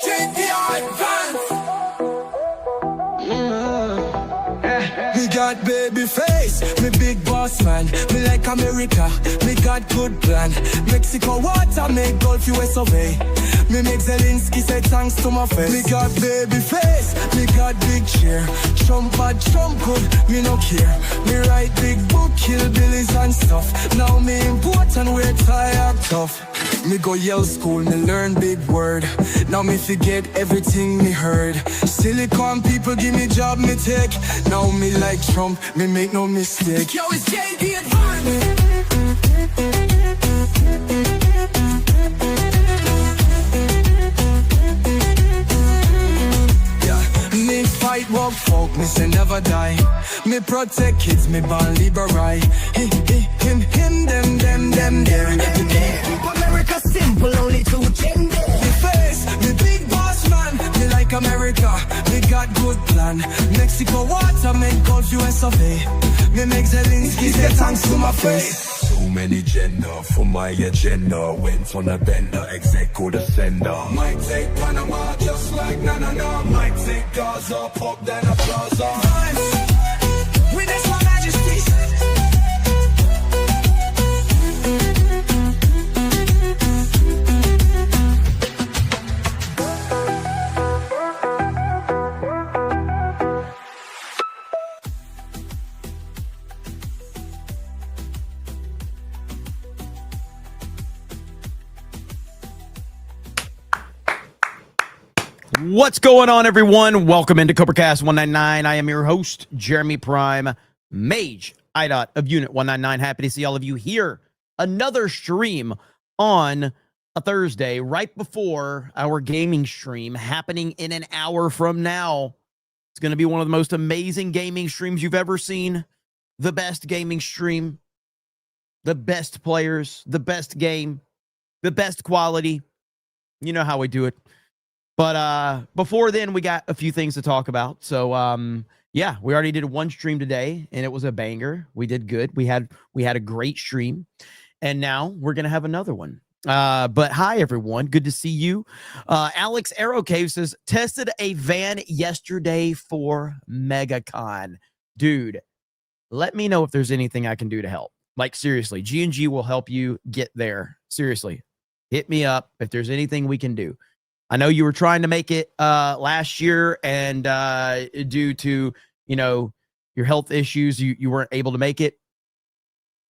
change the advance. Me got baby face, me big boss man. Me like America, me got good plan. Mexico water make Gulf US obey. Me make Zelensky say thanks to my face. Me got baby face, me got big cheer. Trump bad, Trump good, me no care. Me write big book, kill billies and stuff. Now me import and wear tie act tough. Me go Yale school, me learn big word. Now me forget everything me heard. Silicon people give me job, me take. Now me like Trump, me make no mistake. Yo, it's JD Advance. Me fight walk folk, me say never die. Me protect kids, me born liberal. Him, them, there. America simple, only two gender. Me face, me big boss man. Me like America, me got good plan. Mexico water make Gulf US survey. Me make Zelensky say thanks to my face. Too many gender for my agenda. Went on a bender, exec or the sender. Might take Panama just like na. Might take Gaza, pop then a plaza. Witness my majesty. What's going on, everyone? Welcome into CobraCast 199. I am your host, Jeremy Prime, Mage IDOT of Unit 199. Happy to see all of you here. Another stream on a Thursday, right before our gaming stream, happening in an hour from now. It's going to be one of the most amazing gaming streams you've ever seen. The best gaming stream, the best players, the best game, the best quality. You know how we do it. But before then, we got a few things to talk about. So, yeah, we already did one stream today, and it was a banger. We did good. We had a great stream, and now we're going to have another one. But hi, everyone. Good to see you. Alex Aerocave says, tested a van yesterday for MegaCon. Dude, let me know if there's anything I can do to help. Like, seriously, G&G will help you get there. Seriously, hit me up if there's anything we can do. I know you were trying to make it last year, and due to, your health issues, you weren't able to make it.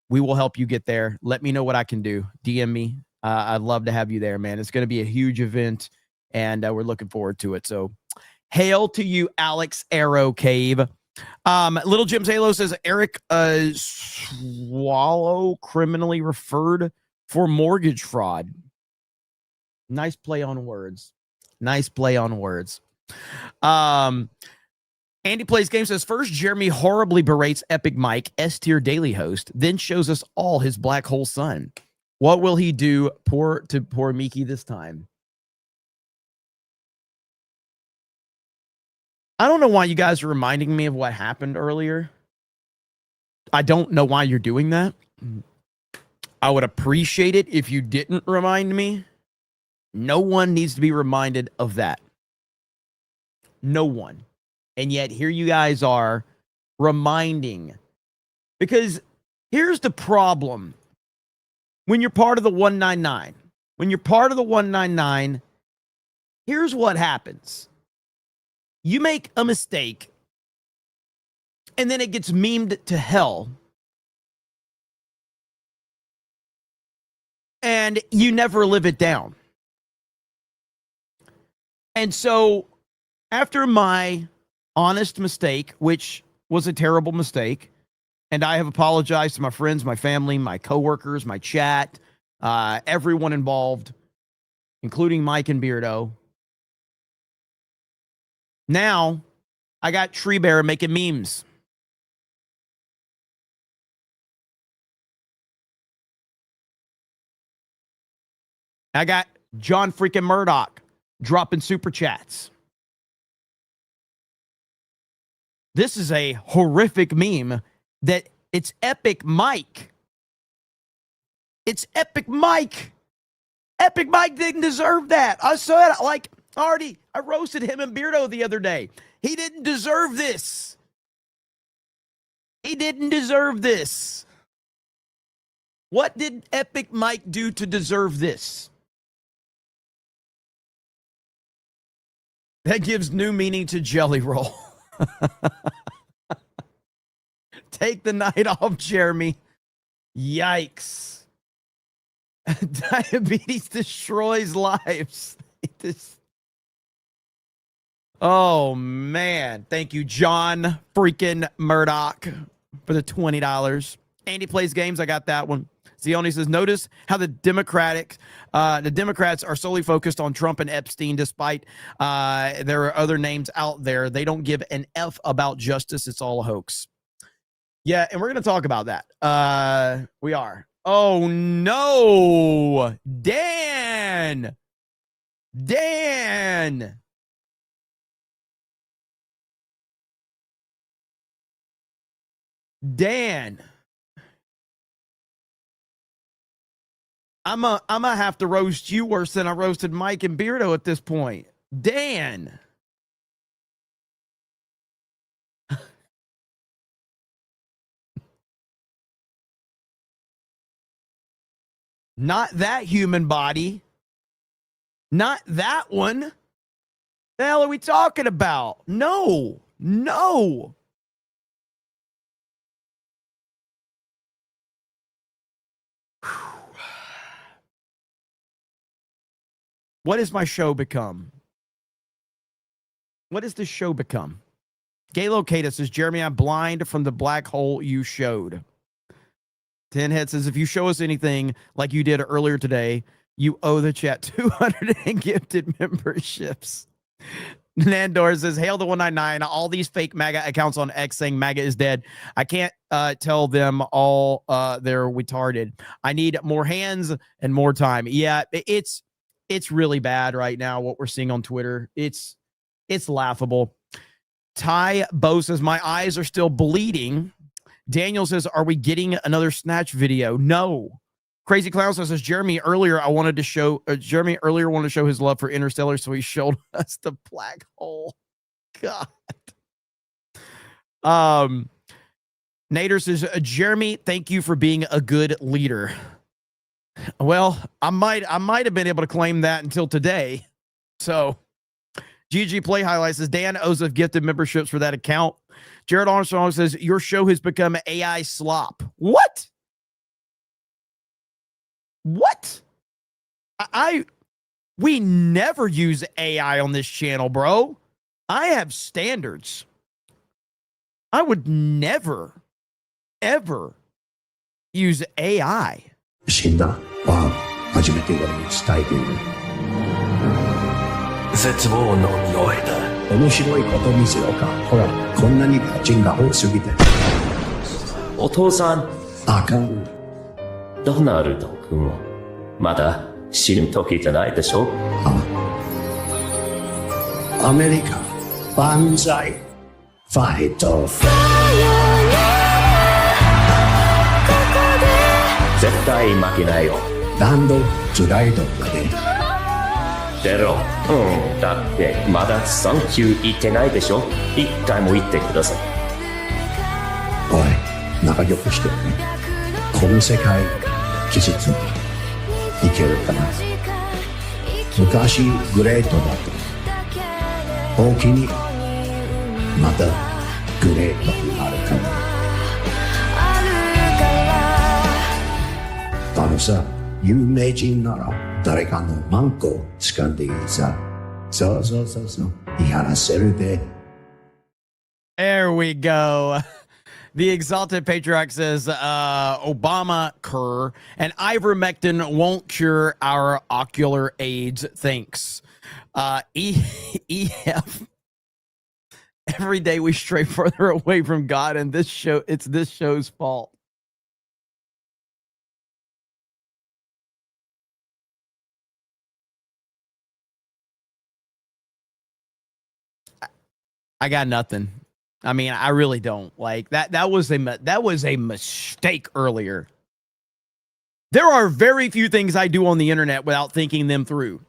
We will help you get there. Let me know what I can do. DM me. I'd love to have you there, man. It's going to be a huge event, and we're looking forward to it. So hail to you, Alex Arrow Cave. Little Jim's Halo says, Eric Swallow criminally referred for mortgage fraud. Nice play on words. Nice play on words. Andy Plays Game says, first, Jeremy horribly berates Epic Mike, S-tier daily host, then shows us all his black hole son. What will he do poor Miki this time? I don't know why you guys are reminding me of what happened earlier. I don't know why you're doing that. I would appreciate it if you didn't remind me. No one needs to be reminded of that. No one. And yet here you guys are reminding. Because here's the problem. When you're part of the 199, here's what happens. You make a mistake, and then it gets memed to hell. And you never live it down. And so, after my honest mistake, which was a terrible mistake, and I have apologized to my friends, my family, my coworkers, my chat, everyone involved, including Mike and Beardo. Now, I got Tree Bear making memes. I got John freaking Murdoch dropping super chats. This is a horrific meme that it's Epic Mike. It's Epic Mike. Epic Mike didn't deserve that. I saw it. Like, I roasted him and Beardo the other day. He didn't deserve this. He didn't deserve this. What did Epic Mike do to deserve this? That gives new meaning to Jelly Roll. Take the night off, Jeremy. Yikes. Diabetes destroys lives. Oh, man. Thank you, John freaking Murdoch, for the $20. Andy Plays Games. I got that one. Zioni says, notice how the Democrats are solely focused on Trump and Epstein, despite there are other names out there. They don't give an F about justice. It's all a hoax. Yeah, and we're going to talk about that. We are. Oh, no. Dan. I'm gonna have to roast you worse than I roasted Mike and Beardo at this point. Dan. Not that human body. Not that one. The hell are we talking about? No. What has my show become? What has this show become? Gay Locata says, Jeremy, I'm blind from the black hole you showed. Tenhead says, if you show us anything like you did earlier today, you owe the chat 200 in gifted memberships. Nandor says, hail the 199. All these fake MAGA accounts on X saying MAGA is dead. I can't tell them all they're retarded. I need more hands and more time. Yeah, it's really bad right now, what we're seeing on Twitter. It's laughable. Ty Bo says, my eyes are still bleeding. Daniel says, are we getting another Snatch video? No. Crazy Clown says, Jeremy earlier wanted to show his love for Interstellar, so he showed us the black hole. God. Nader says, Jeremy, thank you for being a good leader. Well, I might have been able to claim that until today. So GG Play Highlights says, Dan owes us gifted memberships for that account. Jared Armstrong says, your show has become AI slop. What? We never use AI on this channel, bro. I have standards. I would never, ever use AI. 死んだは初めて俺に伝えている。絶望の匂いだ。面白いこと見せようか。ほら、こんなにガチンが多すぎて。お父さん。あかん。ドナルド君はまだ死ぬ時じゃないでしょ。アメリカ万歳ファイト。絶対負けないよ。ランドズライドまで。出ろ。だってまだサンキュー言ってないでしょ。一回も言ってください。おい、仲良くしてね。この世界季節にいけるかな。昔グレートだと大きにまたグレートになるかも。あのさ、有名人なら誰かのマンコ掴んでいいさ。そうやらせるで。 There we go. The Exalted Patriarch says, Obama cur and ivermectin won't cure our ocular AIDS. Thanks. EF. Every day we stray further away from God, and it's this show's fault. I got nothing. I mean, I really don't. Like that was a mistake earlier. There are very few things I do on the internet without thinking them through.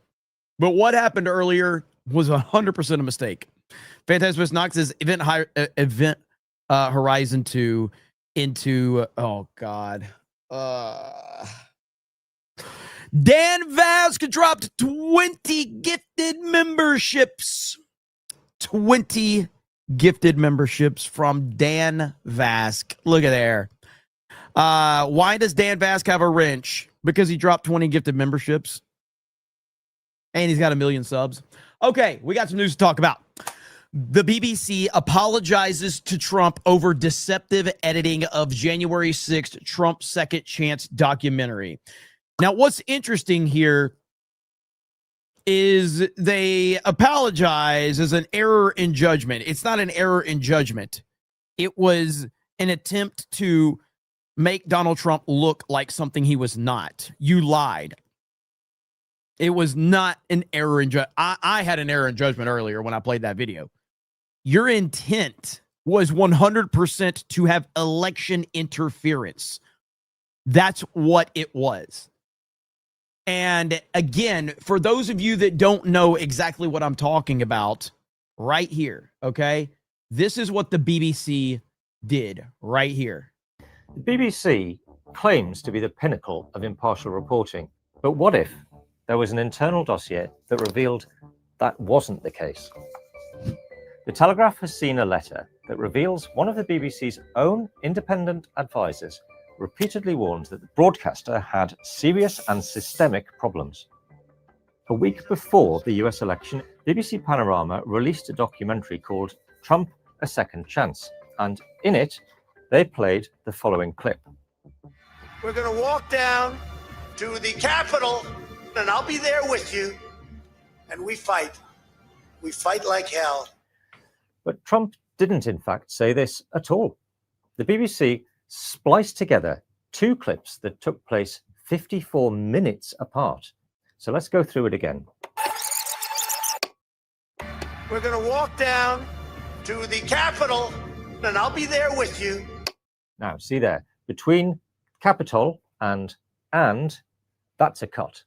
But what happened earlier was 100% a mistake. Fantastic knocks his event Horizon 2 into, oh God. Dan Vasc dropped 20 gifted memberships. 20 gifted memberships from Dan Vasc. Look at there. Why does Dan Vasc have a wrench? Because he dropped 20 gifted memberships. And he's got 1 million subs. Okay, we got some news to talk about. The BBC apologizes to Trump over deceptive editing of January 6th Trump Second Chance documentary. Now, what's interesting here is they apologize as an error in judgment. It's not an error in judgment. It was an attempt to make Donald Trump look like something he was not. You lied. It was not an error in judgment. I had an error in judgment earlier when I played that video. Your intent was 100% to have election interference. That's what it was. And again, for those of you that don't know exactly what I'm talking about, right here, okay? This is what the BBC did right here. The BBC claims to be the pinnacle of impartial reporting. But what if there was an internal dossier that revealed that wasn't the case? The Telegraph has seen a letter that reveals one of the BBC's own independent advisors repeatedly warned that the broadcaster had serious and systemic problems. A week before the US election, BBC Panorama released a documentary called Trump: A Second Chance, and in it, they played the following clip. We're going to walk down to the Capitol, and I'll be there with you, and we fight. We fight like hell. But Trump didn't, in fact, say this at all. The BBC spliced together two clips that took place 54 minutes apart. So let's go through it again. We're going to walk down to the Capitol, and I'll be there with you. Now, see there, between Capitol and, that's a cut.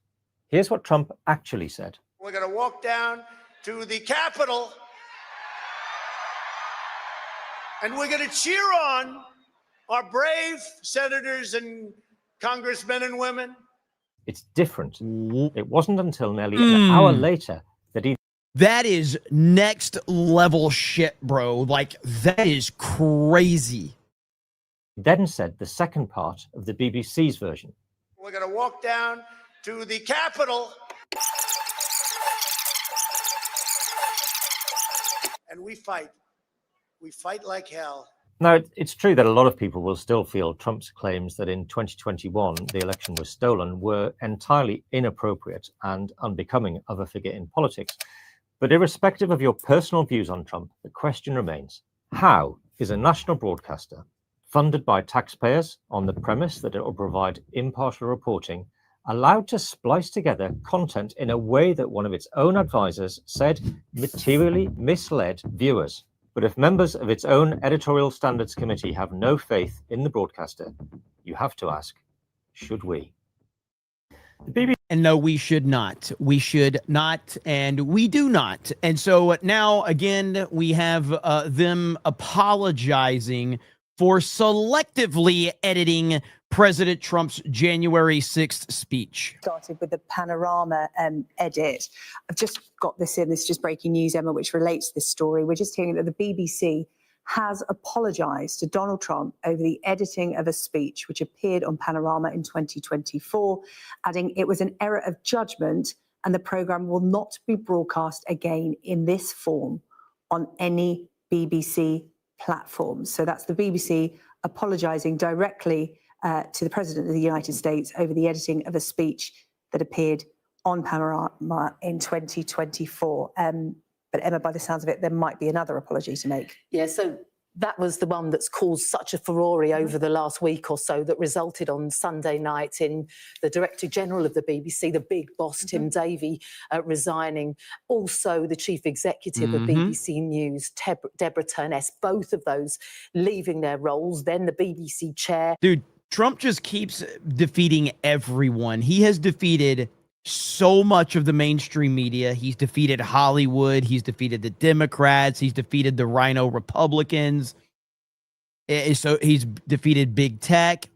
Here's what Trump actually said. We're going to walk down to the Capitol, and we're going to cheer on our brave senators and congressmen and women. It's different. It wasn't until nearly an hour later that he... That is next level shit, bro. Like, that is crazy. then said the second part of the BBC's version. We're going to walk down to the Capitol, and we fight. We fight like hell. Now, it's true that a lot of people will still feel Trump's claims that in 2021 the election was stolen were entirely inappropriate and unbecoming of a figure in politics. But irrespective of your personal views on Trump, the question remains, how is a national broadcaster funded by taxpayers on the premise that it will provide impartial reporting allowed to splice together content in a way that one of its own advisors said materially misled viewers? But if members of its own editorial standards committee have no faith in the broadcaster, you have to ask, should we? The BBC... And no, we should not. We should not, and we do not. And so now, again, we have them apologizing for selectively editing President Trump's January 6th speech. Started with the Panorama edit. I've just got this in. This is just breaking news, Emma, which relates to this story. We're just hearing that the BBC has apologized to Donald Trump over the editing of a speech which appeared on Panorama in 2024, adding it was an error of judgment and the programme will not be broadcast again in this form on any BBC platform. So that's the BBC apologizing directly to the President of the United States over the editing of a speech that appeared on Panorama in 2024. But Emma, by the sounds of it, there might be another apology to make. Yeah, so that was the one that's caused such a furore over the last week or so that resulted on Sunday night in the Director General of the BBC, the big boss, Tim Davie, resigning. Also, the Chief Executive of BBC News, Deborah Turness, both of those leaving their roles. Then the BBC chair. Dude, Trump just keeps defeating everyone. He has defeated so much of the mainstream media. He's defeated Hollywood. He's defeated the Democrats. He's defeated the Rhino Republicans. So he's defeated big tech.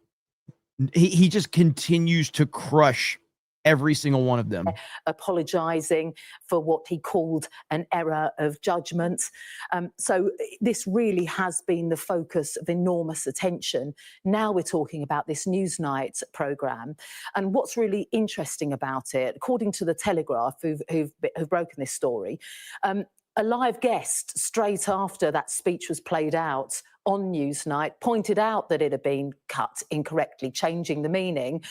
He just continues to crush every single one of them. Apologising for what he called an error of judgment. So this really has been the focus of enormous attention. Now we're talking about this Newsnight programme. And what's really interesting about it, according to the Telegraph, who've broken this story, a live guest straight after that speech was played out on Newsnight pointed out that it had been cut incorrectly, changing the meaning.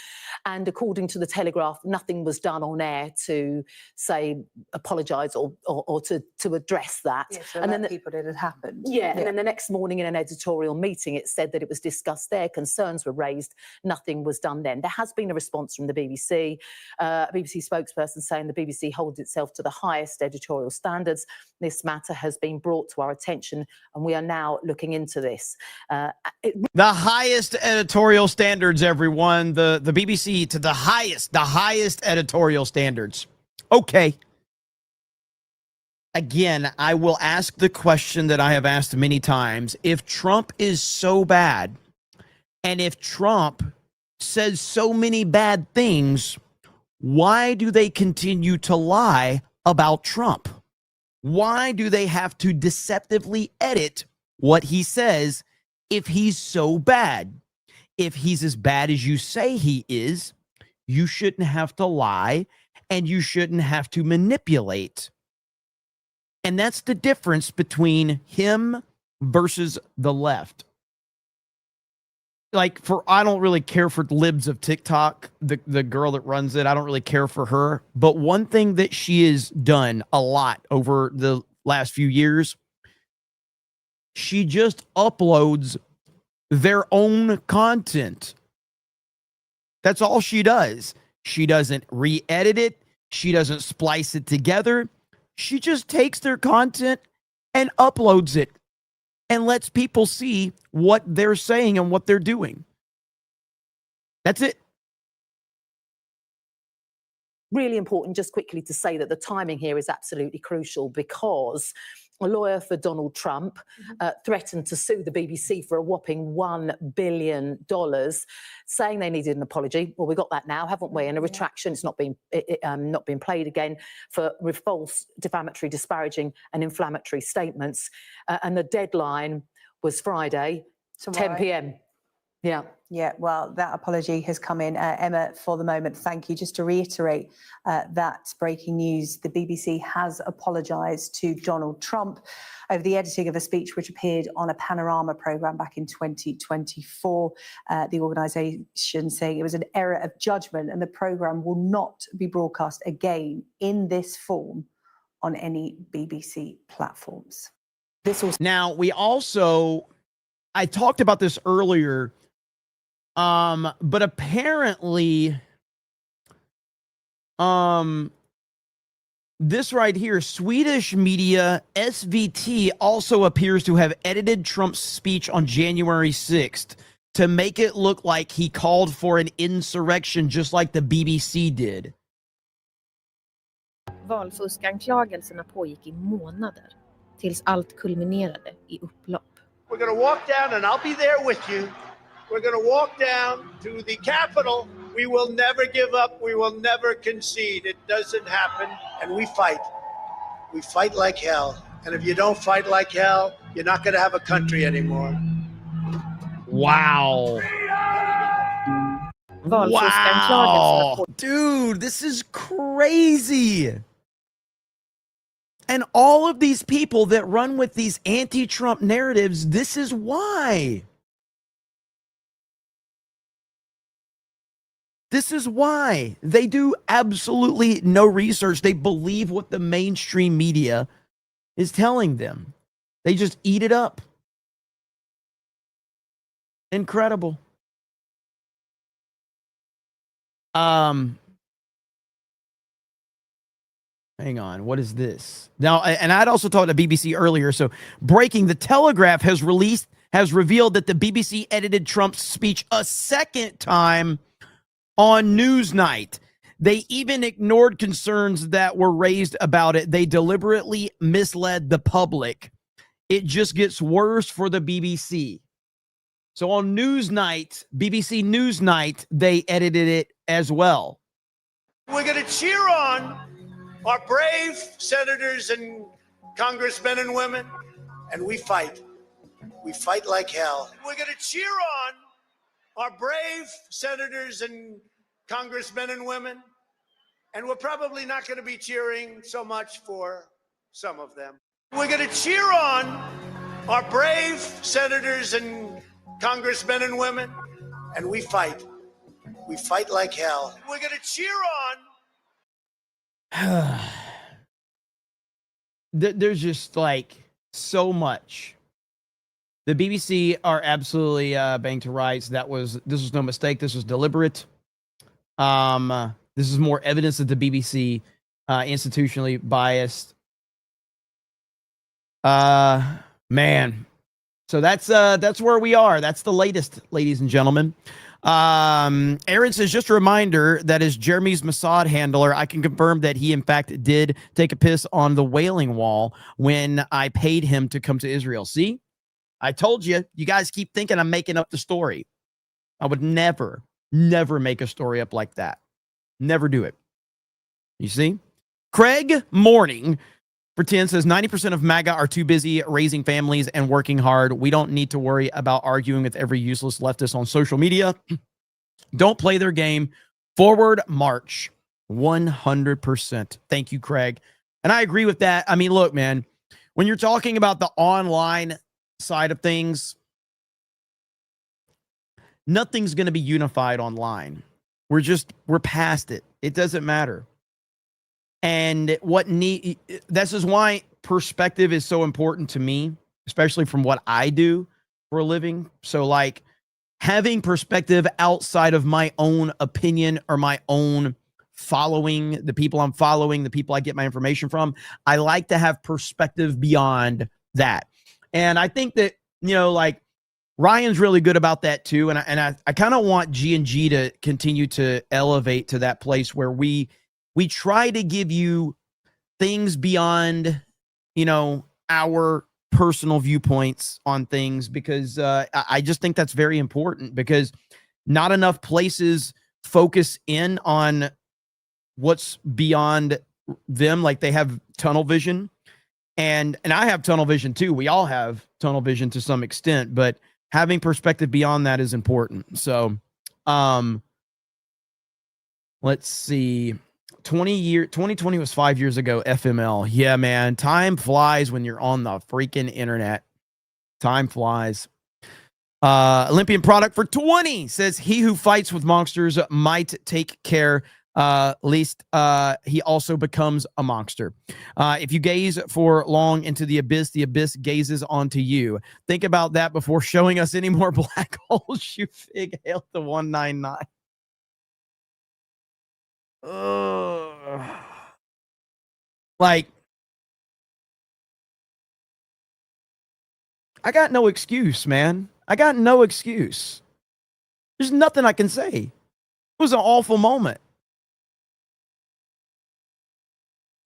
And according to the Telegraph, nothing was done on air to say apologise or to address that. Yeah, so and then people it had happened. Yeah, and then the next morning in an editorial meeting, it said that it was discussed there, concerns were raised, nothing was done then. There has been a response from the BBC, a BBC spokesperson saying the BBC holds itself to the highest editorial standards. This matter has been brought to our attention and we are now looking into this. The highest editorial standards, everyone. The BBC to the highest editorial standards. Okay. Again, I will ask the question that I have asked many times. If Trump is so bad, and if Trump says so many bad things, why do they continue to lie about Trump? Why do they have to deceptively edit what he says if he's so bad? If he's as bad as you say he is, you shouldn't have to lie and you shouldn't have to manipulate. And that's the difference between him versus the left. Like, I don't really care for libs of TikTok, the girl that runs it. I don't really care for her. But one thing that she has done a lot over the last few years, she just uploads their own content. That's all she does. She doesn't re-edit it. She doesn't splice it together. She just takes their content and uploads it and lets people see what they're saying and what they're doing. That's it. Really important, just quickly to say that the timing here is absolutely crucial because a lawyer for Donald Trump threatened to sue the BBC for a whopping $1 billion, saying they needed an apology. Well, we got that now, haven't we? And a retraction. It's not been played again for false, defamatory, disparaging and inflammatory statements. And the deadline was Friday, 10 p.m. Yeah. Yeah, well, that apology has come in. Emma, for the moment, thank you. Just to reiterate that breaking news, the BBC has apologised to Donald Trump over the editing of a speech which appeared on a Panorama programme back in 2024. The organisation saying it was an error of judgment and the programme will not be broadcast again in this form on any BBC platforms. Now, I talked about this earlier, but apparently, this right here, Swedish media SVT also appears to have edited Trump's speech on January 6th to make it look like he called for an insurrection just like the BBC did. Valfuskanklagelserna pågick i månader tills allt kulminerade i upplopp. We're going to walk down, and I'll be there with you. We're going to walk down to the Capitol. We will never give up. We will never concede. It doesn't happen. And we fight. We fight like hell. And if you don't fight like hell, you're not going to have a country anymore. Wow. Wow. Dude, this is crazy. And all of these people that run with these anti-Trump narratives, this is why. This is why. They do absolutely no research. They believe what the mainstream media is telling them. They just eat it up. Incredible. Hang on, what is this? Now, and I'd also talked to BBC earlier, so breaking, the Telegraph has revealed that the BBC edited Trump's speech a second time on Newsnight. They even ignored concerns that were raised about it. They deliberately misled the public. It just gets worse for the BBC. So on Newsnight, BBC Newsnight, they edited it as well. We're going to cheer on our brave senators and congressmen and women, and we fight. We fight like hell. We're going to cheer on our brave senators and congressmen and women, and we're probably not going to be cheering so much for some of them. We're going to cheer on our brave senators and congressmen and women, and we fight. We fight like hell. We're going to cheer on. There's just like so much. The BBC are absolutely banged to rights. This was no mistake. This was deliberate. This is more evidence that the BBC institutionally biased. Man. So that's where we are. That's the latest, ladies and gentlemen. Aaron says, just a reminder that as Jeremy's Mossad handler, I can confirm that he in fact did take a piss on the Wailing Wall when I paid him to come to Israel. See, I told you, you guys keep thinking I'm making up the story. I would never make a story up like that. Never do it. You see? Craig Morning for 10 says 90% of MAGA are too busy raising families and working hard. We don't need to worry about arguing with every useless leftist on social media. Don't play their game. Forward march. 100%. Thank you, Craig. And I agree with that. I mean, look, man, when you're talking about the online side of things, nothing's going to be unified online. We're past it. It doesn't matter. And this is why perspective is so important to me, especially from what I do for a living. So like having perspective outside of my own opinion or my own following, the people I'm following, the people I get my information from, I like to have perspective beyond that. And I think that, like Ryan's really good about that too. And I kind of want G&G to continue to elevate to that place where we try to give you things beyond, our personal viewpoints on things, because I just think that's very important, because not enough places focus in on what's beyond them. Like they have tunnel vision, and I have tunnel vision too. We all have tunnel vision to some extent, but having perspective beyond that is important. So, let's see. 2020 was 5 years ago. FML. Yeah, man. Time flies when you're on the freaking internet. Time flies. Olympian product for 20 says, he who fights with monsters might take care, lest he also becomes a monster. If you gaze for long into the abyss gazes onto you. Think about that before showing us any more black holes. You fig. Hail to 199. Like, I got no excuse, man. I got no excuse. There's nothing I can say. It was an awful moment.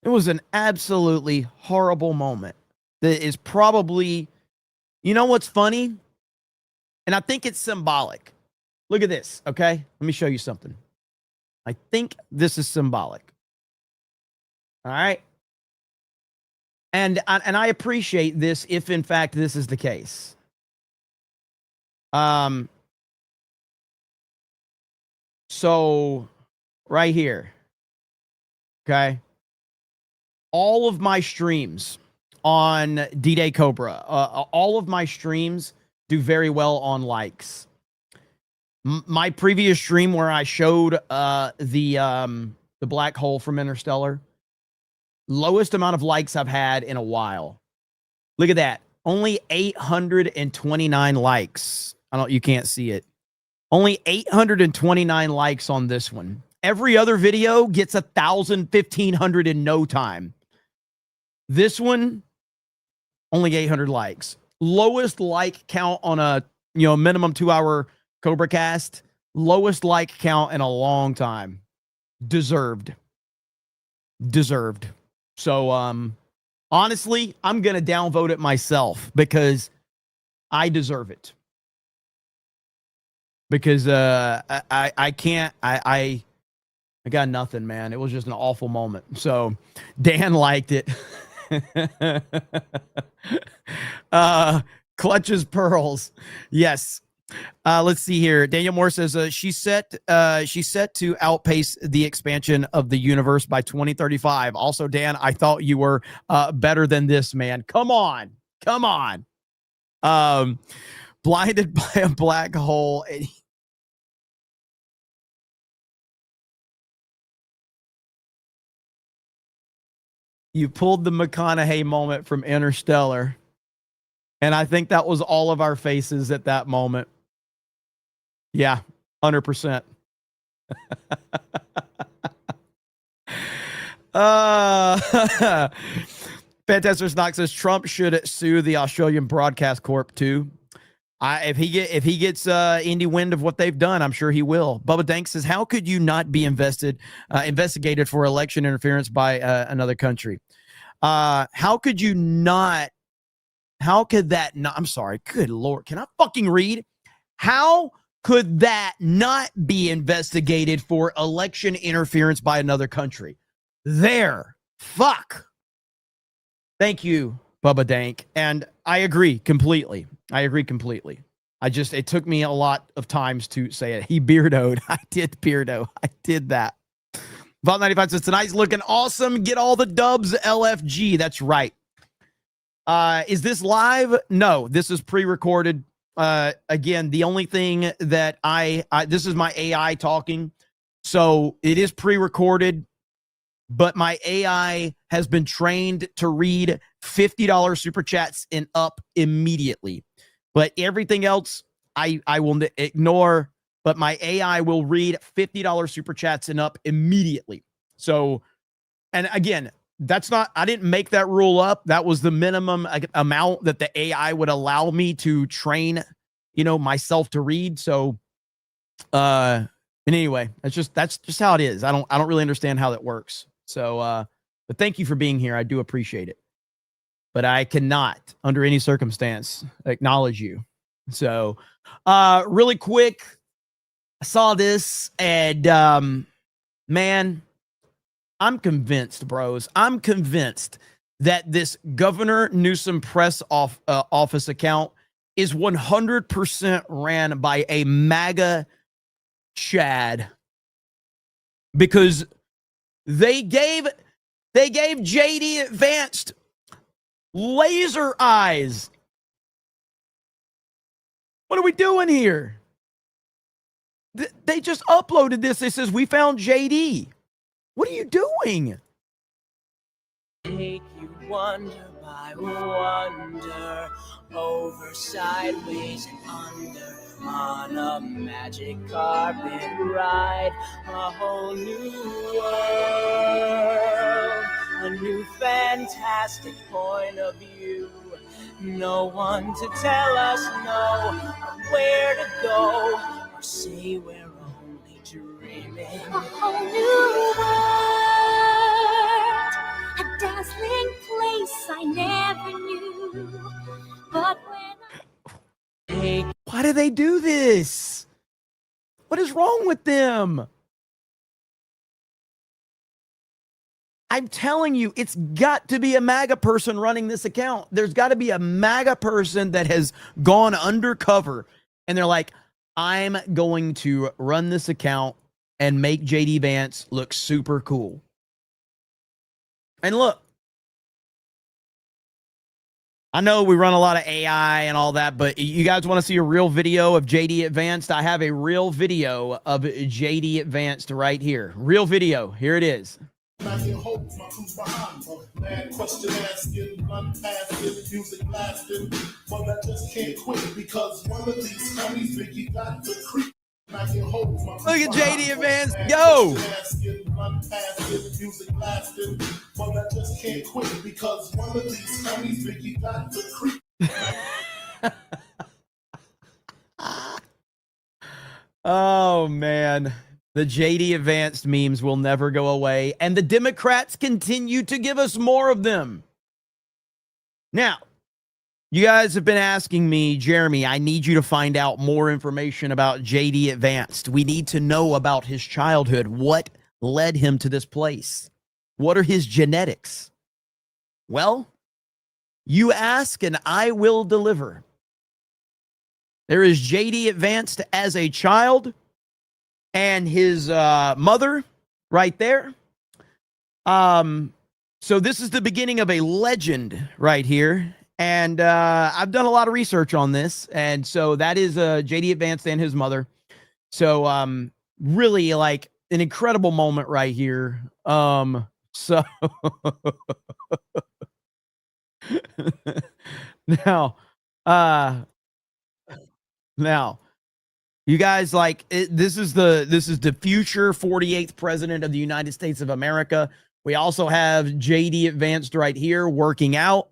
It was an absolutely horrible moment that is probably, what's funny? And I think it's symbolic. Look at this, okay? Let me show you something. I think this is symbolic. All right. And I appreciate this if in fact this is the case. So right here. Okay. All of my streams on D-Day Cobra, all of my streams do very well on likes. My previous stream where I showed the black hole from Interstellar, lowest amount of likes I've had in a while. Look at that. Only 829 likes. You can't see it. Only 829 likes on this one. Every other video gets 1,000, 1,500 in no time. This one, only 800 likes. Lowest like count on a minimum 2-hour CobraCast. Lowest like count in a long time. Deserved. So, honestly, I'm going to downvote it myself because I deserve it. Because I can't, I got nothing, man. It was just an awful moment. So Dan liked it. Clutches pearls. Yes. Let's see here. Daniel Moore says she's set to outpace the expansion of the universe by 2035. Also, Dan, I thought you were better than this, man. Come on. Blinded by a black hole. You pulled the McConaughey moment from Interstellar. And I think that was all of our faces at that moment. Yeah, 100%. Fantastic Snock says Trump should sue the Australian Broadcast Corp too. If he gets any wind of what they've done, I'm sure he will. Bubba Dank says, how could you not be investigated for election interference by another country? How could that not? I'm sorry. Good Lord. Can I fucking read? How could that not be investigated for election interference by another country? There. Fuck. Thank you, Bubba Dank. And I agree completely. It took me a lot of times to say it. He beardoed. I did beardo. I did that. Vault 95 says, tonight's looking awesome. Get all the dubs, LFG. That's right. Is this live? No, this is pre-recorded. Again, the only thing that this is my AI talking. So it is pre-recorded, but my AI has been trained to read $50 super chats and up immediately. But everything else, I will ignore, but my AI will read $50 super chats and up immediately. So, and again, I didn't make that rule up. That was the minimum amount that the AI would allow me to train, myself to read. So, and anyway, that's just how it is. I don't really understand how that works. So, but thank you for being here. I do appreciate it. But I cannot, under any circumstance, acknowledge you. So, really quick, I saw this and, man, I'm convinced, bros. I'm convinced that this Governor Newsom press office account is 100% ran by a MAGA Chad, because they gave JD Advanced laser eyes. What are we doing here? They just uploaded this. It says, we found JD. What are you doing? Make you wonder by wonder, over, sideways, and under, on a magic carpet ride, a whole new world, a new fantastic point of view. No one to tell us no, or where to go, or say we're only dreaming. A whole new world, a dazzling place I never knew. But why do they do this? What is wrong with them? I'm telling you, it's got to be a MAGA person running this account. There's got to be a MAGA person that has gone undercover and they're like, I'm going to run this account and make JD Vance look super cool. And look, I know we run a lot of AI and all that, but you guys want to see a real video of JD Advanced? I have a real video of JD Advanced right here. Real video. Here it is. Question asking, unpasking, music lasting, but I just can't quit because one of these homies think you got to creep. Look at JD Advanced. Yo! Music lasting, but I just can't quit because one of these homies think you got to creep. Oh, man. The JD Advanced memes will never go away, and the Democrats continue to give us more of them. Now, you guys have been asking me, Jeremy, I need you to find out more information about JD Advanced. We need to know about his childhood. What led him to this place? What are his genetics? Well, you ask and I will deliver. There is JD Advanced as a child and his mother right there. So this is the beginning of a legend right here. And I've done a lot of research on this. And so that is JD Advanced and his mother. So really like an incredible moment right here. So now, now, you guys like this is the future 48th president of the United States of America. We also have JD Advanced right here working out.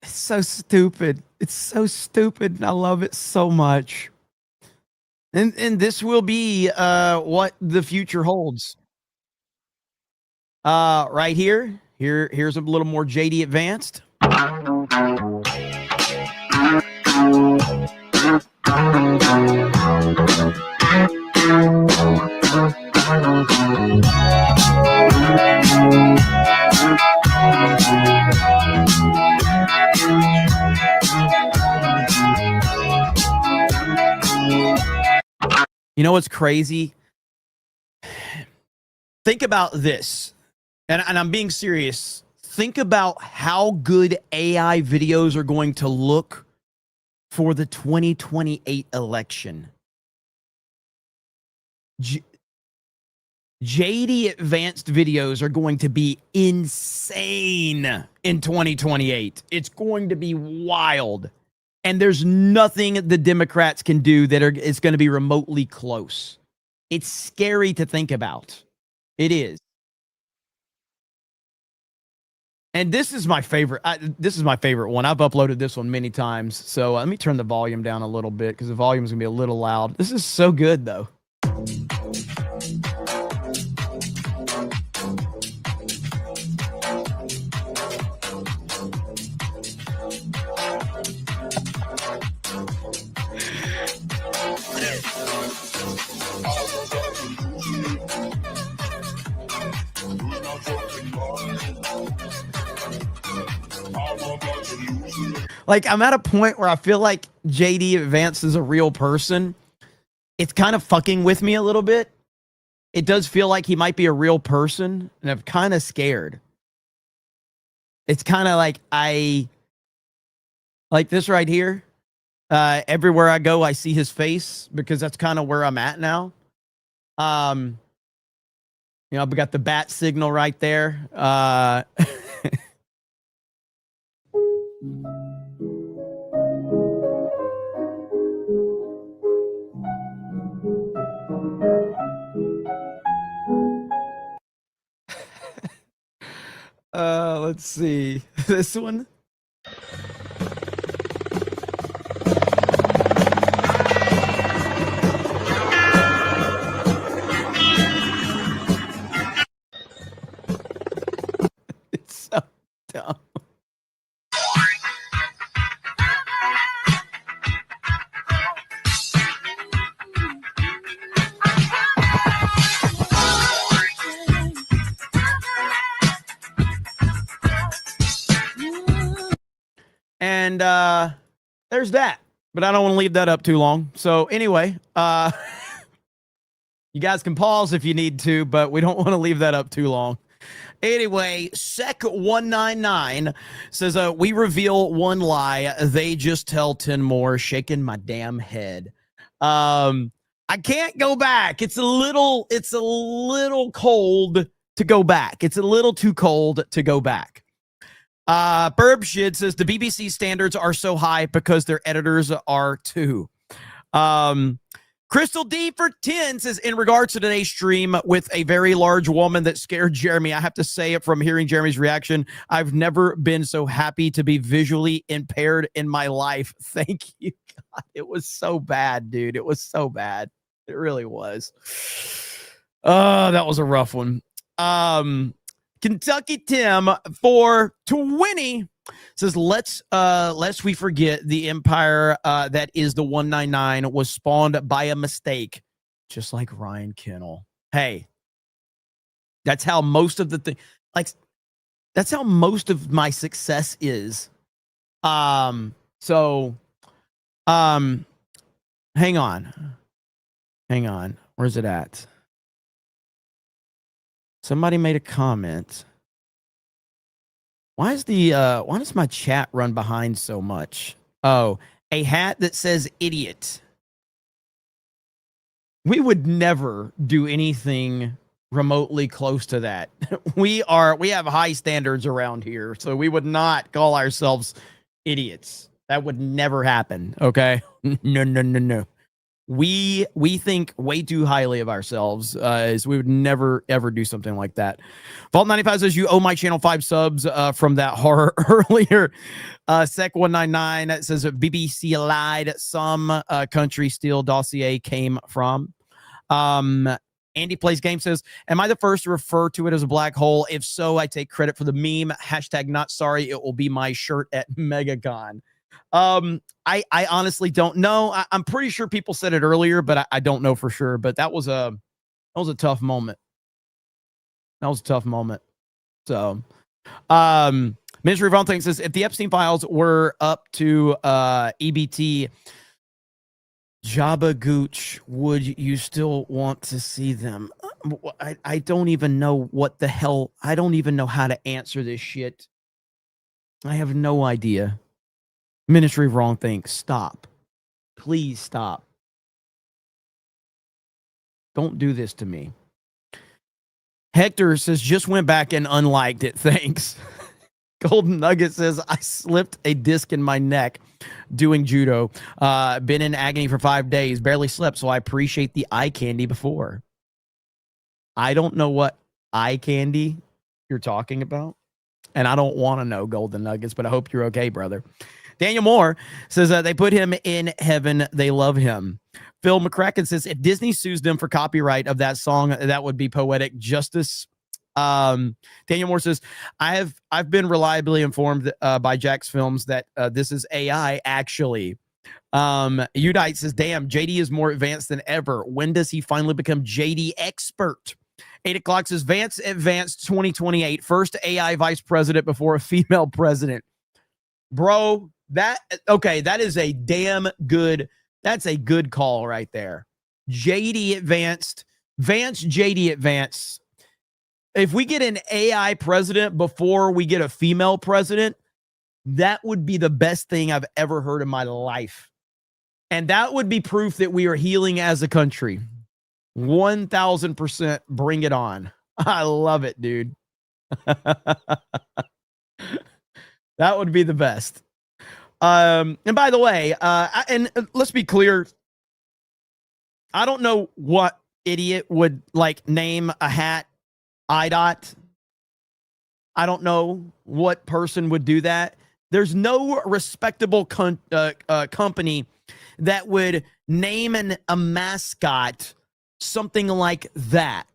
It's so stupid. It's so stupid, and I love it so much. And this will be what the future holds. Right here. Here's a little more JD Advanced. You know what's crazy? Think about this. And I'm being serious. Think about how good AI videos are going to look for the 2028 election. JD Advanced videos are going to be insane in 2028. It's going to be wild. And there's nothing the Democrats can do that is going to be remotely close. It's scary to think about. It is. And this is my favorite. This is my favorite one. I've uploaded this one many times. So let me turn the volume down a little bit because the volume is going to be a little loud. This is so good, though. Like, I'm at a point where I feel like JD Advance is a real person. It's kind of fucking with me a little bit. It does feel like he might be a real person, and I'm kind of scared. It's kind of like like this right here. Everywhere I go, I see his face because that's kind of where I'm at now. You know, we got the bat signal right there. Let's see. This one. It's so dumb. And there's that. But I don't want to leave that up too long. So anyway, you guys can pause if you need to, but we don't want to leave that up too long. Anyway, Sec199 says, we reveal one lie. They just tell 10 more, shaking my damn head. I can't go back. It's a little cold to go back. It's a little too cold to go back. Burb Shit says the BBC standards are so high because their editors are too. Crystal D for 10 says, in regards to today's stream with a very large woman that scared Jeremy, I have to say it from hearing Jeremy's reaction. I've never been so happy to be visually impaired in my life. Thank you, God. It was so bad, dude. It was so bad. It really was. Oh, that was a rough one. Kentucky Tim for 20 says, lest we forget the empire that is the 199 was spawned by a mistake, just like Ryan Kennel. Hey, that's how most of the thing, like, that's how most of my success is. Hang on. Where's it at? Somebody made a comment. Why does my chat run behind so much? Oh, a hat that says idiot. We would never do anything remotely close to that. We have high standards around here, so we would not call ourselves idiots. That would never happen. Okay. No. We think way too highly of ourselves, so we would never, ever do something like that. Vault 95 says, you owe my channel 5 subs from that horror earlier. Sec199 says, BBC lied. Some country Steele dossier came from. Andy Plays Game says, am I the first to refer to it as a black hole? If so, I take credit for the meme. Hashtag not sorry. It will be my shirt at MegaCon. I honestly don't know. I'm pretty sure people said it earlier, but I don't know for sure. But that was a tough moment. That was a tough moment. So, Ministry of Wrong Things says, if the Epstein files were up to EBT Jabba Gooch, would you still want to see them? I don't even know what the hell. I don't even know how to answer this shit. I have no idea. Ministry of Wrong Things, stop. Please stop. Don't do this to me. Hector says, just went back and unliked it. Thanks. Golden Nugget says, I slipped a disc in my neck doing judo. Been in agony for 5 days. Barely slept, so I appreciate the eye candy before. I don't know what eye candy you're talking about, and I don't want to know, Golden Nuggets, but I hope you're okay, brother. Daniel Moore says they put him in heaven. They love him. Phil McCracken says if Disney sues them for copyright of that song, that would be poetic justice. Daniel Moore says, I've been reliably informed by Jack's Films that this is AI actually. Udite says, damn, JD is more advanced than ever. When does he finally become JD expert? 8 o'clock says Vance advanced 2028. First AI vice president before a female president. Bro, that is a damn good. That's a good call right there. JD advanced, Vance JD advanced. If we get an AI president before we get a female president, that would be the best thing I've ever heard in my life. And that would be proof that we are healing as a country. 1000%. Bring it on. I love it, dude. That would be the best. And by the way, let's be clear. I don't know what idiot would like name a hat IDOT. I don't know what person would do that. There's no respectable company that would name a mascot something like that.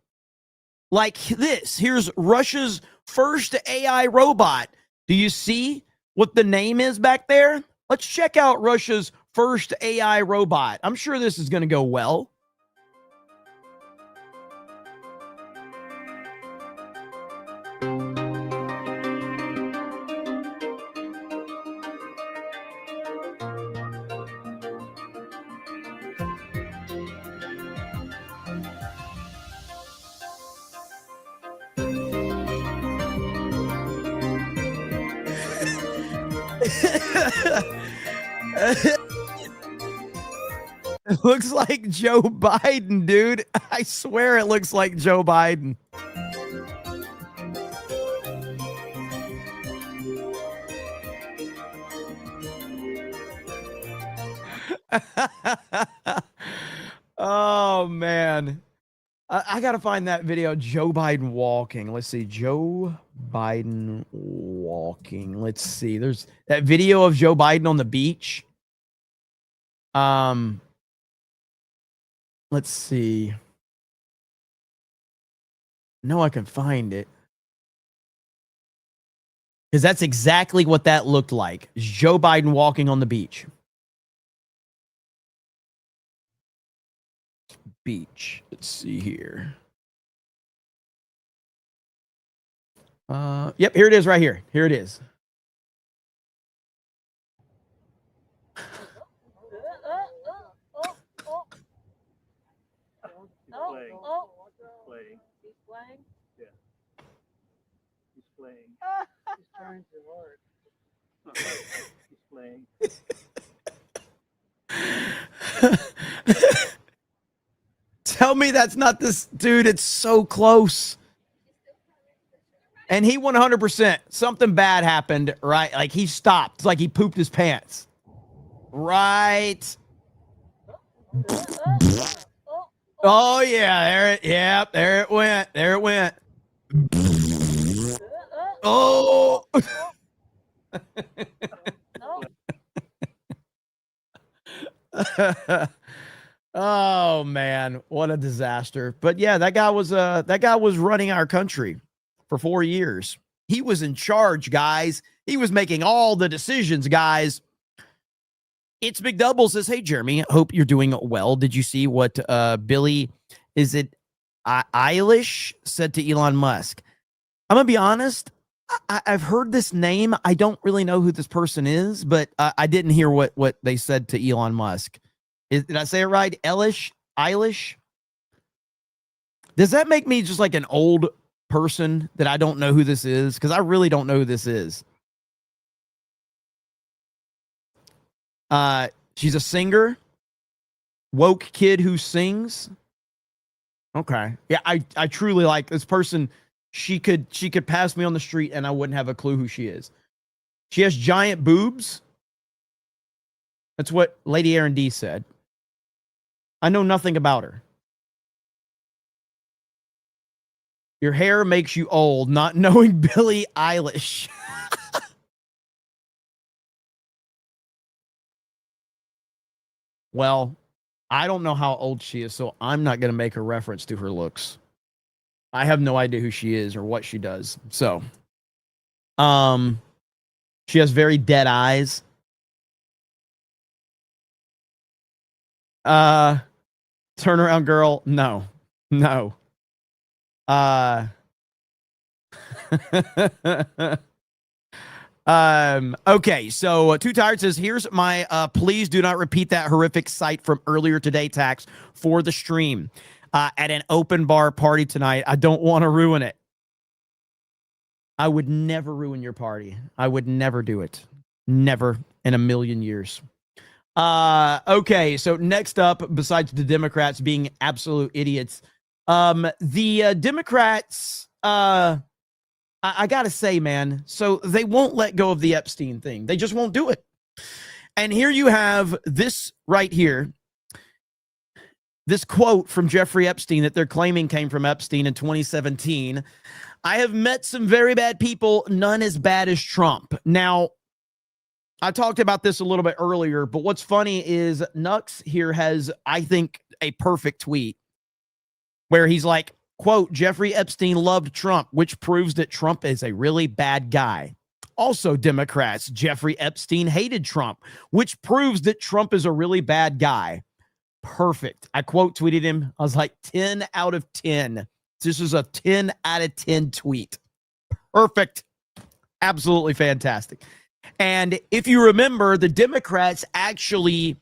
Like this. Here's Russia's first AI robot. Do you see what the name is back there? Let's check out Russia's first AI robot. I'm sure this is going to go well. It looks like Joe Biden, dude. I swear it looks like Joe Biden. Oh, man. I got to find that video. Joe Biden walking. Let's see. Joe Biden walking. Let's see. There's that video of Joe Biden on the beach. Let's see. No, I can find it. Because that's exactly what that looked like. Joe Biden walking on the beach. Beach. Let's see here. Yep, here it is right here. Here it is. He's trying too hard. He's playing. Tell me that's not this dude. It's so close. And he 100%. Something bad happened, right? Like he stopped. It's like he pooped his pants. Right. Oh yeah, there it. Yeah, there it went. There it went. Oh. Oh man, what a disaster. But yeah, that guy was running our country for 4 years. He was in charge, guys. He was making all the decisions, guys. It's Big Double says, "Hey Jeremy, hope you're doing well. Did you see what Billy Eilish said to Elon Musk?" I'm gonna be honest. I've heard this name. I don't really know who this person is, but I didn't hear what they said to Elon Musk. Did I say it right? Eilish? Does that make me just like an old person that I don't know who this is? Because I really don't know who this is. She's a singer. Woke kid who sings. Okay. Yeah, I truly like this person. She could pass me on the street and I wouldn't have a clue who she is. She has giant boobs. That's what Lady Aaron D said. I know nothing about her. Your hair makes you old, not knowing Billie Eilish. Well, I don't know how old she is, so I'm not going to make a reference to her looks. I have no idea who she is or what she does. So, she has very dead eyes. Turnaround girl. No. Okay, so Too Tired says, here's my please do not repeat that horrific sight from earlier today tax for the stream at an open bar party tonight. I don't want to ruin it. I would never ruin your party. I would never do it. Never in a million years. Okay, so next up, besides the Democrats being absolute idiots, the Democrats, I gotta say, man, so they won't let go of the Epstein thing. They just won't do it. And here you have this right here, this quote from Jeffrey Epstein that they're claiming came from Epstein in 2017. I have met some very bad people, none as bad as Trump. Now, I talked about this a little bit earlier, but what's funny is Nux here has, I think, a perfect tweet where he's like, quote, Jeffrey Epstein loved Trump, which proves that Trump is a really bad guy. Also, Democrats, Jeffrey Epstein hated Trump, which proves that Trump is a really bad guy. Perfect. I quote tweeted him. I was like, 10 out of 10. This is a 10 out of 10 tweet. Perfect. Absolutely fantastic. And if you remember, the Democrats actually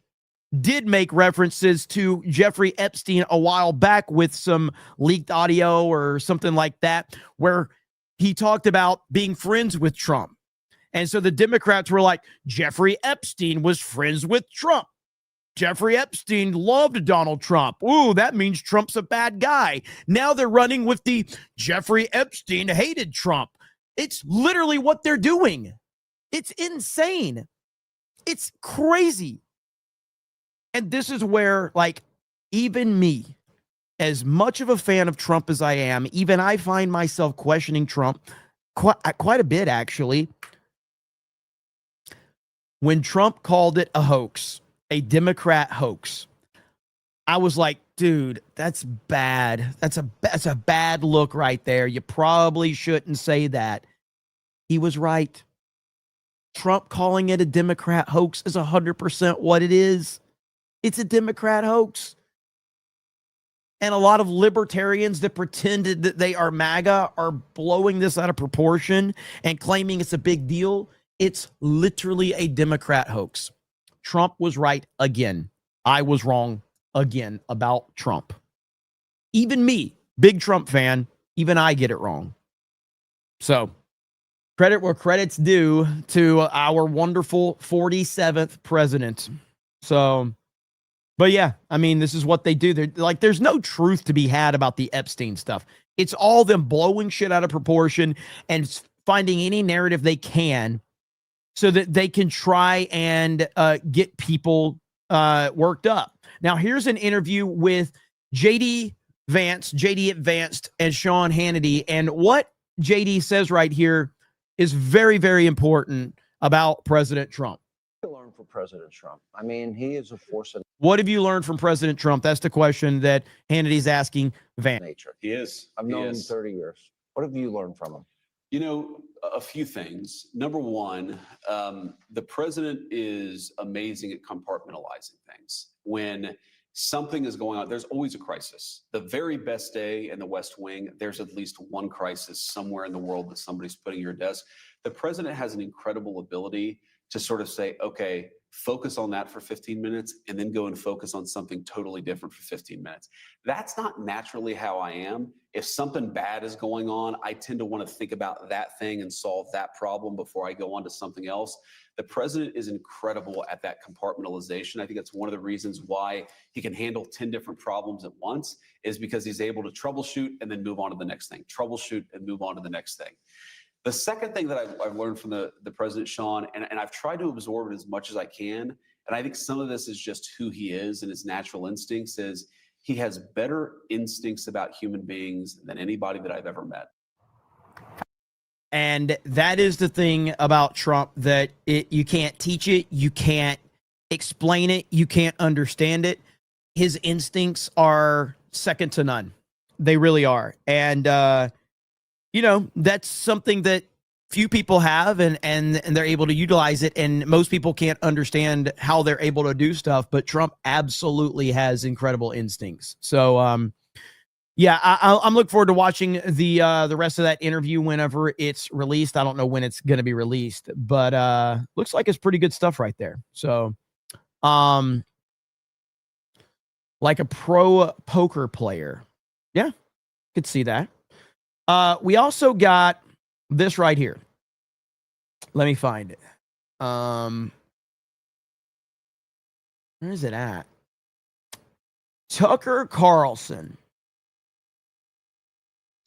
did make references to Jeffrey Epstein a while back with some leaked audio or something like that, where he talked about being friends with Trump. And so the Democrats were like, Jeffrey Epstein was friends with Trump. Jeffrey Epstein loved Donald Trump. Ooh, that means Trump's a bad guy. Now they're running with the Jeffrey Epstein hated Trump. It's literally what they're doing. It's insane. It's crazy. And this is where, like, even me, as much of a fan of Trump as I am, even I find myself questioning Trump quite a bit, actually. When Trump called it a hoax, a Democrat hoax, I was like, dude, that's bad. That's a bad look right there. You probably shouldn't say that. He was right. Trump calling it a Democrat hoax is 100% what it is. It's a Democrat hoax. And a lot of libertarians that pretended that they are MAGA are blowing this out of proportion and claiming it's a big deal. It's literally a Democrat hoax. Trump was right again. I was wrong again about Trump. Even me, big Trump fan, even I get it wrong. So, credit where credit's due to our wonderful 47th president. So, but yeah, I mean, this is what they do. They're like, there's no truth to be had about the Epstein stuff. It's all them blowing shit out of proportion and finding any narrative they can so that they can try and get people worked up. Now, here's an interview with JD Advanced, and Sean Hannity. And what JD says right here is very, very important about President Trump. Learn from President Trump. I mean, he is a force of What have you learned from President Trump? That's the question that Hannity's asking Vance. nature. He is. I've known him 30 years. What have you learned from him? You know, a few things. Number one, the president is amazing at compartmentalizing things. When something is going on, there's always a crisis. The very best day in the West Wing, there's at least one crisis somewhere in the world that somebody's putting your desk. The president has an incredible ability to sort of say, okay, focus on that for 15 minutes and then go and focus on something totally different for 15 minutes. That's not naturally how I am. If something bad is going on, I tend to want to think about that thing and solve that problem before I go on to something else. The president is incredible at that compartmentalization. I think that's one of the reasons why he can handle 10 different problems at once, is because he's able to troubleshoot and then move on to the next thing, troubleshoot and move on to the next thing. The second thing that I've learned from the president, Sean, and I've tried to absorb it as much as I can, and I think some of this is just who he is and his natural instincts, is he has better instincts about human beings than anybody that I've ever met. And that is the thing about Trump, that you can't teach it, you can't explain it, you can't understand it. His instincts are second to none. They really are. And you know, that's something that few people have, and they're able to utilize it. And most people can't understand how they're able to do stuff, but Trump absolutely has incredible instincts. So, yeah, I'm looking forward to watching the rest of that interview whenever it's released. I don't know when it's going to be released, but looks like it's pretty good stuff right there. So, like a pro poker player. Yeah, could see that. We also got this right here. Let me find it. Where is it at? Tucker Carlson.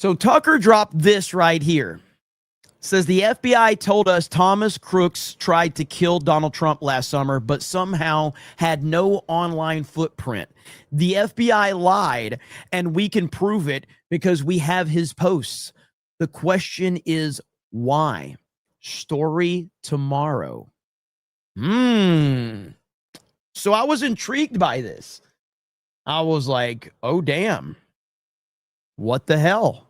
So Tucker dropped this right here. Says the FBI told us Thomas Crooks tried to kill Donald Trump last summer, but somehow had no online footprint. The FBI lied, and we can prove it because we have his posts. The question is why? Story tomorrow. So I was intrigued by this. I was like, oh, damn. What the hell?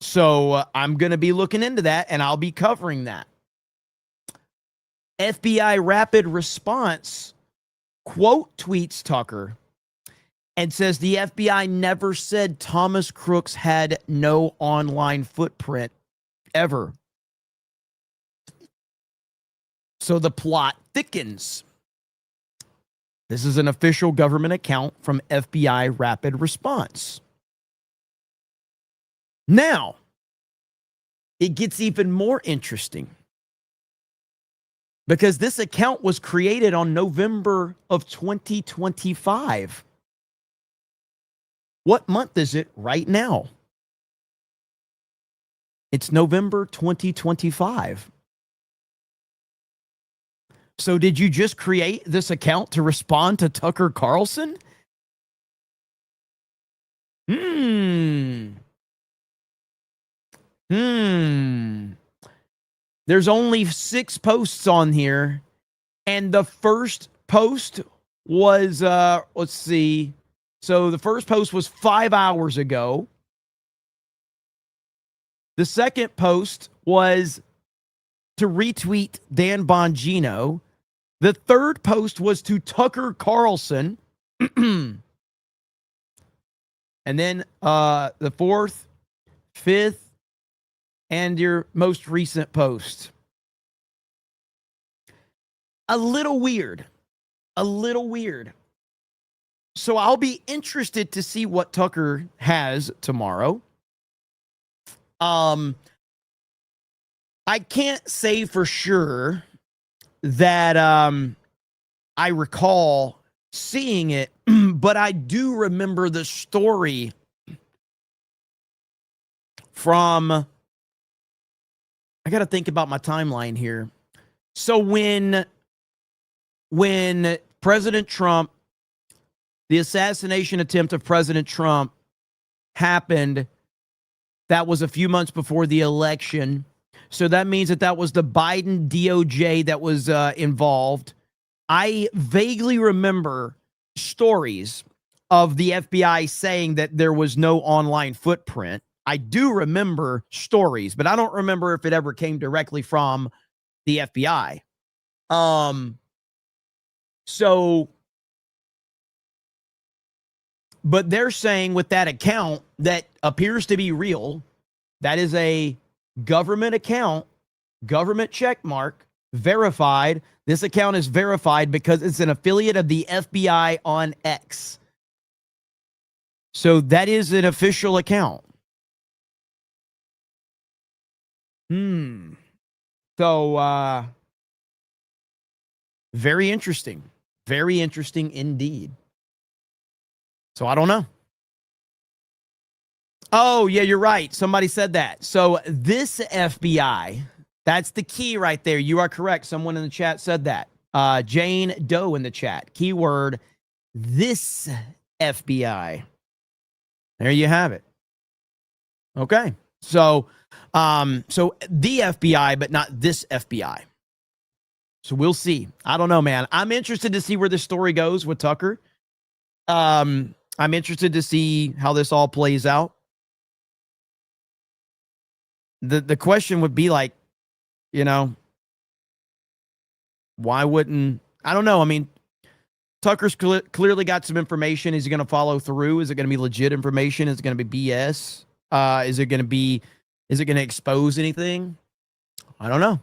So I'm going to be looking into that, and I'll be covering that. FBI rapid response quote tweets Tucker and says the FBI never said Thomas Crooks had no online footprint ever. So the plot thickens. This is an official government account from FBI rapid response. Now, it gets even more interesting. because this account was created on November of 2025. What month is it right now? It's November 2025. So did you just create this account to respond to Tucker Carlson? There's only 6 posts on here. And the first post was, let's see. So the first post was 5 hours ago. The second post was to retweet Dan Bongino. The third post was to Tucker Carlson. And then the fourth, fifth, and your most recent post. A little weird. A little weird. So I'll be interested to see what Tucker has tomorrow. I can't say for sure that I recall seeing it, but I do remember the story from, I got to think about my timeline here. So when President Trump, the assassination attempt of President Trump happened, that was a few months before the election. So that means that was the Biden DOJ that was involved. I vaguely remember stories of the FBI saying that there was no online footprint. I do remember stories, but I don't remember if it ever came directly from the FBI. But they're saying with that account that appears to be real, that is a government account, government check mark, verified. This account is verified because it's an affiliate of the FBI on X. So that is an official account. So, very interesting. Very interesting indeed. So I don't know. Oh, yeah, you're right. Somebody said that. So this FBI, that's the key right there. You are correct. Someone in the chat said that. Jane Doe in the chat. Keyword, this FBI. There you have it. Okay. So the FBI, but not this FBI. So we'll see. I don't know, man. I'm interested to see where this story goes with Tucker. I'm interested to see how this all plays out. The question would be like, why wouldn't, I don't know. I mean, Tucker's clearly got some information. Is he going to follow through? Is it going to be legit information? Is it going to be BS? Is it going to expose anything? I don't know.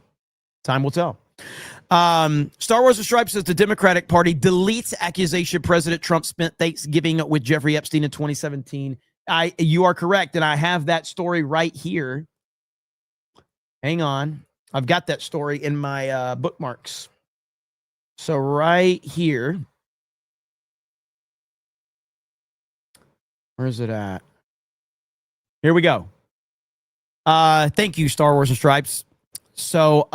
Time will tell. Star Wars and Stripes says the Democratic Party deletes accusation President Trump spent Thanksgiving with Jeffrey Epstein in 2017. You are correct, and I have that story right here. Hang on. I've got that story in my bookmarks. So right here. Where's it at? Here we go. Thank you, Star Wars and Stripes. So,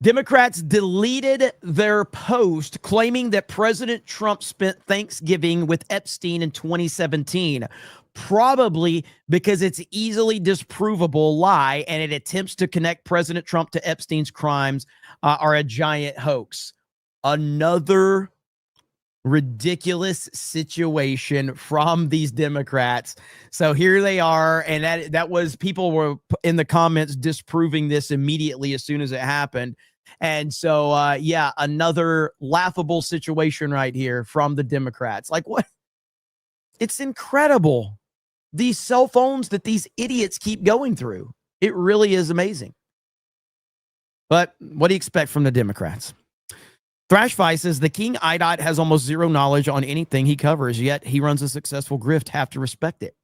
Democrats deleted their post claiming that President Trump spent Thanksgiving with Epstein in 2017, probably because it's easily disprovable lie and it attempts to connect President Trump to Epstein's crimes are a giant hoax. Another ridiculous situation from these Democrats. So here they are, and that was, people were in the comments disproving this immediately as soon as it happened. And so yeah, another laughable situation right here from the Democrats. Like, what? It's incredible, these cell phones that these idiots keep going through. It really is amazing. But what do you expect from the Democrats? Thrashfi says the King IDOT has almost zero knowledge on anything he covers, yet he runs a successful grift. Have to respect it.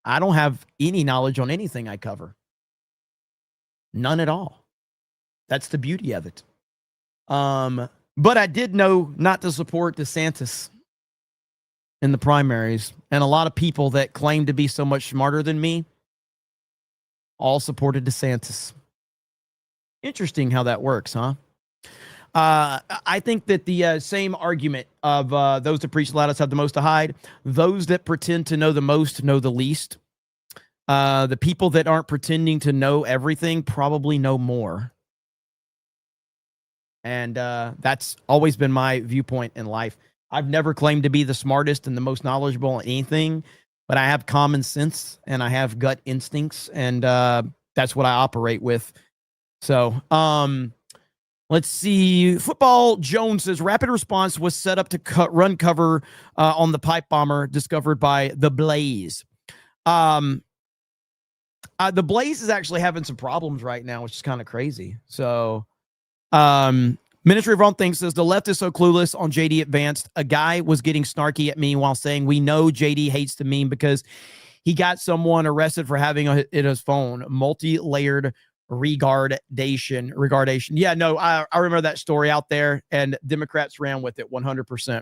I don't have any knowledge on anything I cover. None at all. That's the beauty of it. But I did know not to support DeSantis in the primaries. And a lot of people that claim to be so much smarter than me all supported DeSantis. Interesting how that works, huh? I think that the same argument of those that preach the loudest have the most to hide. Those that pretend to know the most know the least. The people that aren't pretending to know everything probably know more. And that's always been my viewpoint in life. I've never claimed to be the smartest and the most knowledgeable in anything, but I have common sense and I have gut instincts, and that's what I operate with. So, let's see. Football Jones says rapid response was set up to run cover on the pipe bomber discovered by the Blaze. The Blaze is actually having some problems right now, which is kind of crazy. So, Ministry of Wrong Things says the left is so clueless on JD Advanced. A guy was getting snarky at me while saying we know JD hates the meme because he got someone arrested for having it in his phone. Multi-layered regardation. Yeah, no, I remember that story out there, and Democrats ran with it 100%.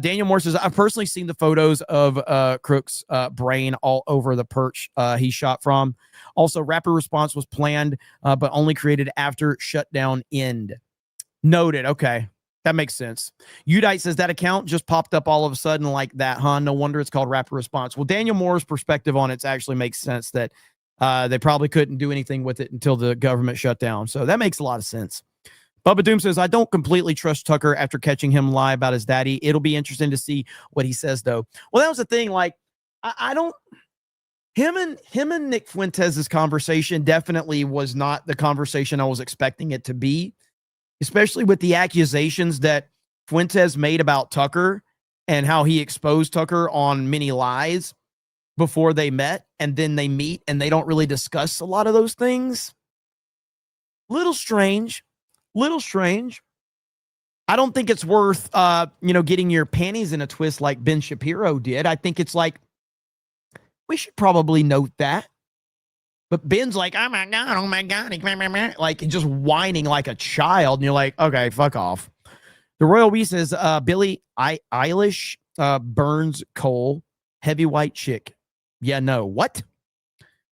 Daniel Moore says, I've personally seen the photos of Crook's brain all over the perch he shot from. Also, rapid response was planned, but only created after shutdown end. Noted. Okay. That makes sense. Udite says that account just popped up all of a sudden like that, huh? No wonder it's called rapid response. Well, Daniel Moore's perspective on it actually makes sense that they probably couldn't do anything with it until the government shut down. So that makes a lot of sense. Bubba Doom says, I don't completely trust Tucker after catching him lie about his daddy. It'll be interesting to see what he says, though. Well, that was the thing. Like, I don't. Him and Nick Fuentes' conversation definitely was not the conversation I was expecting it to be, especially with the accusations that Fuentes made about Tucker and how he exposed Tucker on many lies before they met, and then they meet and they don't really discuss a lot of those things. Little strange. I don't think it's worth, getting your panties in a twist like Ben Shapiro did. I think it's like, we should probably note that. But Ben's like, oh my God, like just whining like a child. And you're like, okay, fuck off. The Royal We says, Billie Eilish burns coal, heavy white chick. Yeah, no. What?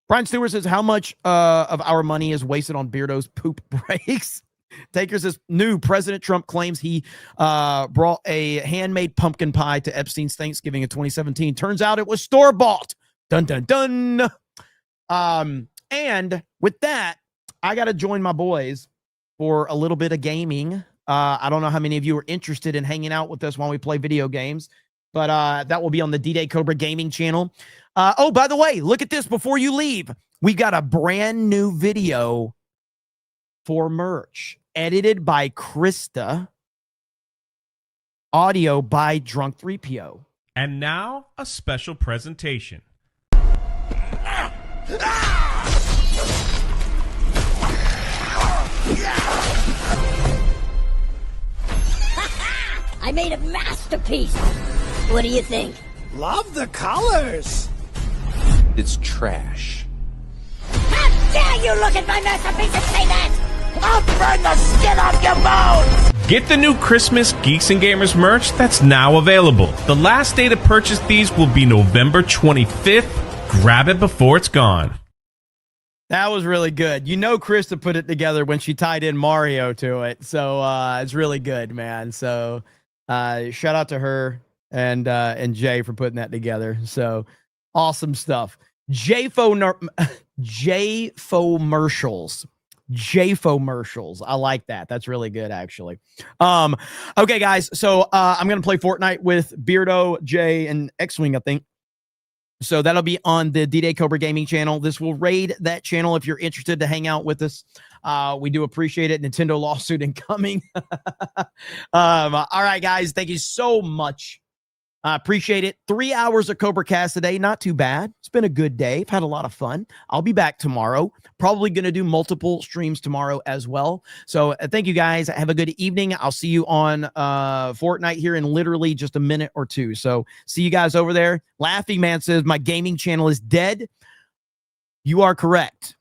Brian Stewart says, how much of our money is wasted on Beardo's poop breaks? Taker says, new President Trump claims he brought a handmade pumpkin pie to Epstein's Thanksgiving in 2017. Turns out it was store-bought. Dun, dun, dun. And with that, I got to join my boys for a little bit of gaming. I don't know how many of you are interested in hanging out with us while we play video games, but that will be on the D-Day Cobra Gaming channel. Oh, by the way, look at this before you leave. We got a brand new video for merch, edited by Krista, audio by Drunk 3PO. And now, a special presentation. I made a masterpiece. What do you think? Love the colors. It's trash. How dare you look at my masterpiece and say that? I'll burn the skin off your bones! Get the new Christmas Geeks and Gamers merch that's now available. The last day to purchase these will be November 25th. Grab it before it's gone. That was really good. You know, Krista put it together when she tied in Mario to it. So it's really good, man. So shout out to her and Jay for putting that together. So awesome stuff. J-Fo-mercials. I like that. That's really good, actually. Okay, guys. So I'm going to play Fortnite with Beardo, Jay, and X-Wing, I think. So that'll be on the D-Day Cobra Gaming channel. This will raid that channel if you're interested to hang out with us. We do appreciate it. Nintendo lawsuit incoming. All right, guys. Thank you so much. I appreciate it. 3 hours of CobraCast today. Not too bad. It's been a good day. I've had a lot of fun. I'll be back tomorrow. Probably going to do multiple streams tomorrow as well. So thank you, guys. Have a good evening. I'll see you on Fortnite here in literally just a minute or two. So see you guys over there. Laughing Man says, my gaming channel is dead. You are correct.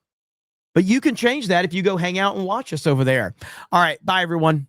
But you can change that if you go hang out and watch us over there. All right. Bye, everyone.